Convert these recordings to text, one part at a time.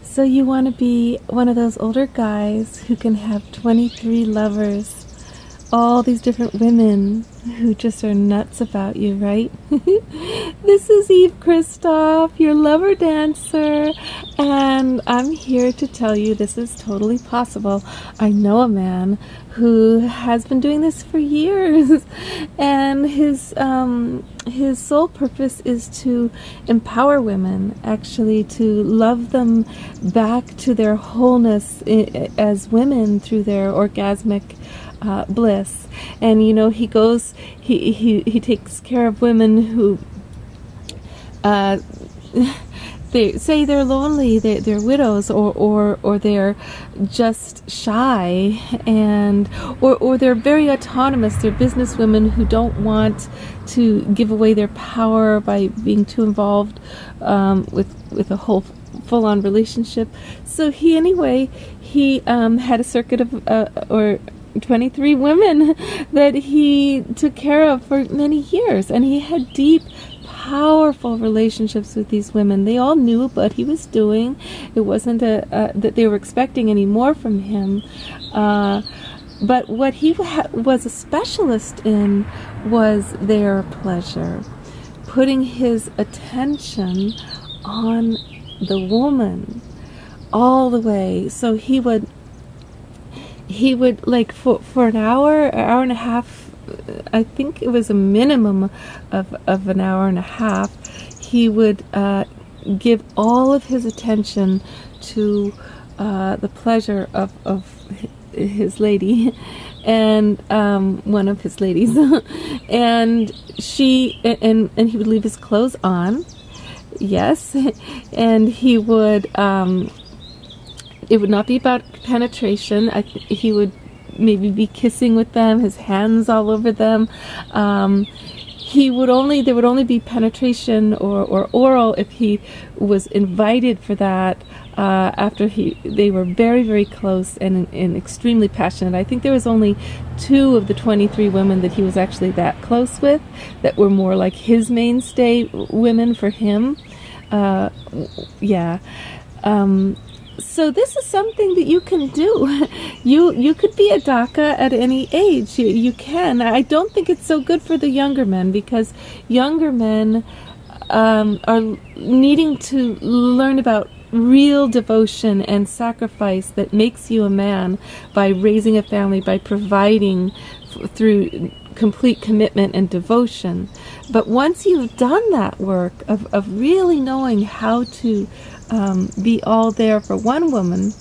So you want to be one of those older guys who can have 23 lovers, all these different women who just are nuts about you, right? This is Eve Christoph, your lover dancer, and I'm here to tell you this is totally possible. I know a man who has been doing this for years, and his sole purpose is to empower women, actually to love them back to their wholeness as women through their orgasmic bliss. And you know, he takes care of women who they say they're lonely, they're widows, or they're just shy, and or they're very autonomous, they're business women who don't want to give away their power by being too involved with a whole full-on relationship. So he had a circuit of 23 women that he took care of for many years, and he had deep, powerful relationships with these women. They all knew what he was doing. It wasn't that they were expecting any more from him, but what he was a specialist in was their pleasure, putting his attention on the woman all the way. So he would like for an hour and a half, I think it was a minimum of an hour and a half, he would give all of his attention to the pleasure of his lady, and one of his ladies, and he would leave his clothes on, yes, and he would it would not be about penetration. He would maybe be kissing with them, his hands all over them. There would only be penetration or oral if he was invited for that, after they were very, very close and extremely passionate. I think there was only 2 of the 23 women that he was actually that close with, that were more like his mainstay women for him. So this is something that you can do. You could be a Daka at any age. You can. I don't think it's so good for the younger men, because younger men are needing to learn about real devotion and sacrifice that makes you a man, by raising a family, by providing through complete commitment and devotion. But once you've done that work of really knowing how to be all there for one woman,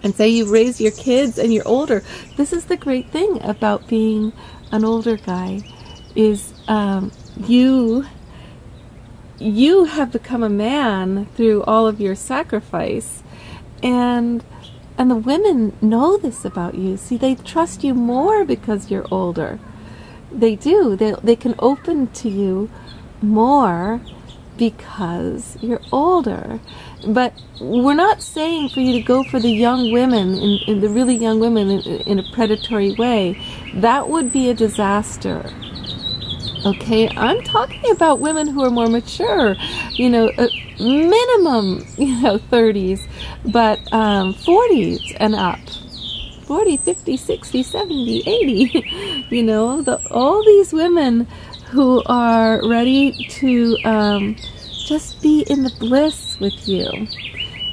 and say you raise your kids and you're older. This is the great thing about being an older guy, is you have become a man through all of your sacrifice, and the women know this about you. See, they trust you more because you're older. They do. They can open to you more because you're older. But we're not saying for you to go for the young women, in the really young women, in a predatory way. That would be a disaster. Okay, I'm talking about women who are more mature, minimum, 30s, but 40s and up. 40, 50, 60, 70, 80, all these women who are ready to just be in the bliss with you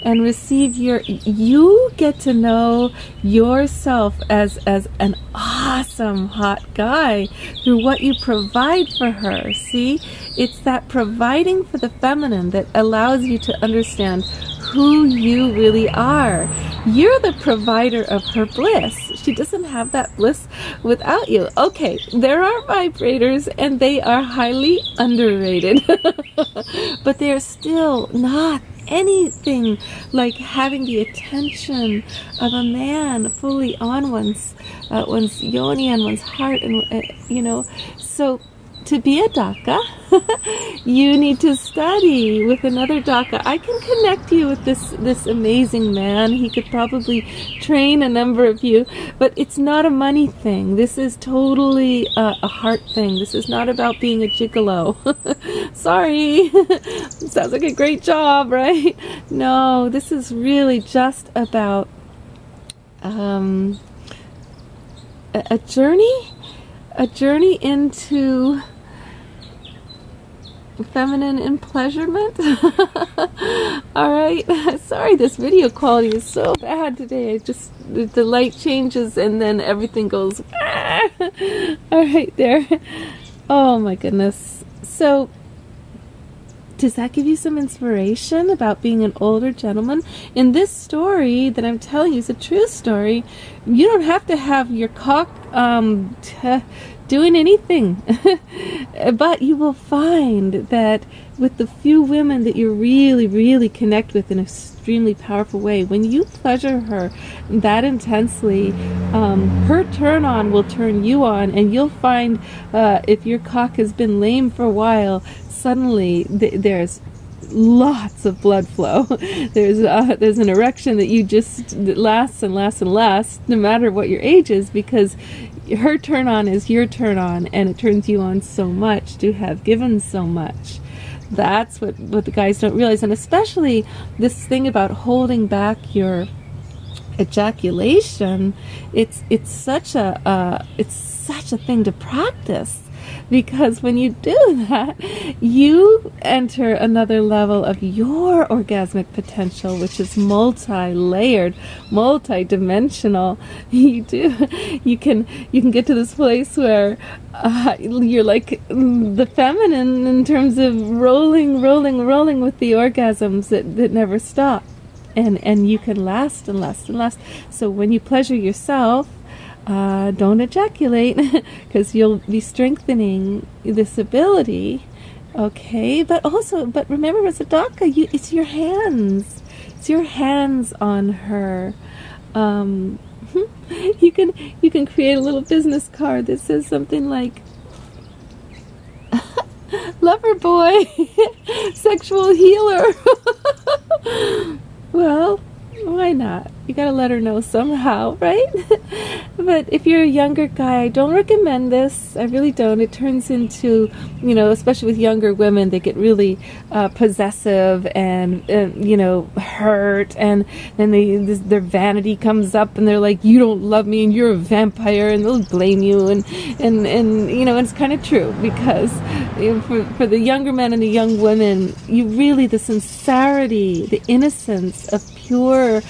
and receive you get to know yourself as an awesome hot guy through what you provide for her. See, it's that providing for the feminine that allows you to understand who you really are. You're the provider of her bliss. She doesn't have that bliss without you. Okay, there are vibrators, and they are highly underrated, but they're still not anything like having the attention of a man fully on one's yoni and one's heart, and So to be a Daka, you need to study with another Daka. I can connect you with this amazing man. He could probably train a number of you, but it's not a money thing. This is totally a heart thing. This is not about being a gigolo. Sorry. Sounds like a great job, right? No, this is really just about a journey into feminine empleasurement. All right. Sorry, this video quality is so bad today. The light changes and then everything goes. All right, there. Oh my goodness. So, does that give you some inspiration about being an older gentleman? In this story that I'm telling you is a true story. You don't have to have your cock doing anything. But you will find that with the few women that you really, really connect with in an extremely powerful way, when you pleasure her that intensely, her turn on will turn you on, and you'll find if your cock has been lame for a while, suddenly there's lots of blood flow. There's an erection that lasts and lasts and lasts, no matter what your age is, because her turn on is your turn on, and it turns you on so much to have given so much. That's what the guys don't realize, and especially this thing about holding back your ejaculation. It's such a thing to practice. Because when you do that, you enter another level of your orgasmic potential, which is multi-layered, multi-dimensional. You can get to this place where you're like the feminine in terms of rolling with the orgasms that never stop, and you can last and last and last. So when you pleasure yourself, don't ejaculate, because you'll be strengthening this ability, okay? But remember, as a Daka, it's your hands. It's your hands on her. You can create a little business card that says something like, "Lover boy, sexual healer." Well, why not? You gotta let her know somehow, right? But if you're a younger guy, I don't recommend this. I really don't. It turns into, especially with younger women, they get really possessive and hurt, and then their vanity comes up, and they're like, "You don't love me, and you're a vampire," and they'll blame you, and it's kind of true, because for the younger men and the young women, the sincerity, the innocence of pure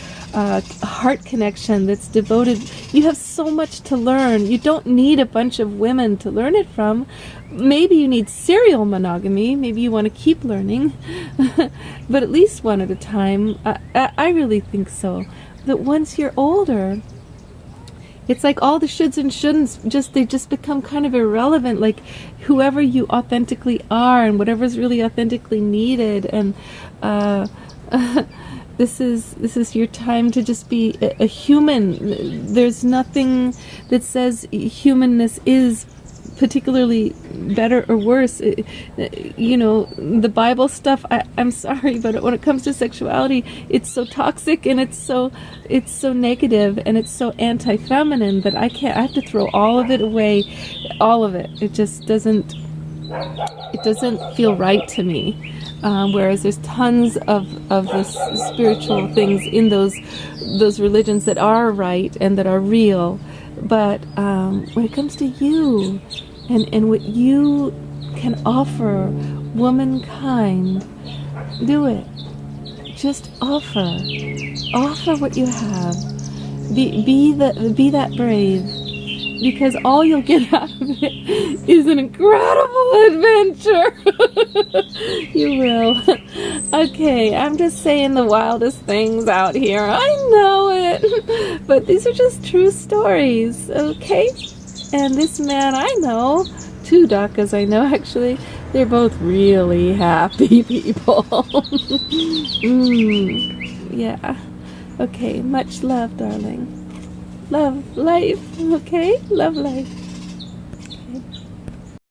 heart connection that's devoted. You have so much to learn. You don't need a bunch of women to learn it from. Maybe you need serial monogamy. Maybe you want to keep learning, but at least one at a time. I really think so. That once you're older, it's like all the shoulds and shouldn'ts, they just become kind of irrelevant. Like whoever you authentically are and whatever's really authentically needed, and this is your time to just be a human. There's nothing that says humanness is particularly better or worse. The Bible stuff, I'm sorry, but when it comes to sexuality, it's so toxic, and it's so negative, and it's so anti-feminine that I have to throw all of it away. All of it. It just doesn't feel right to me. Whereas there's tons of the spiritual things in those religions that are right and that are real. But when it comes to you and what you can offer womankind, do it. Just offer what you have. Be that brave. Because all you'll get out of it is an incredible adventure. You will. Okay, I'm just saying the wildest things out here. I know it. But these are just true stories, okay? And this man I know, 2 Dakas I know actually, they're both really happy people. Yeah. Okay, much love, darling. Love life, okay? Love life.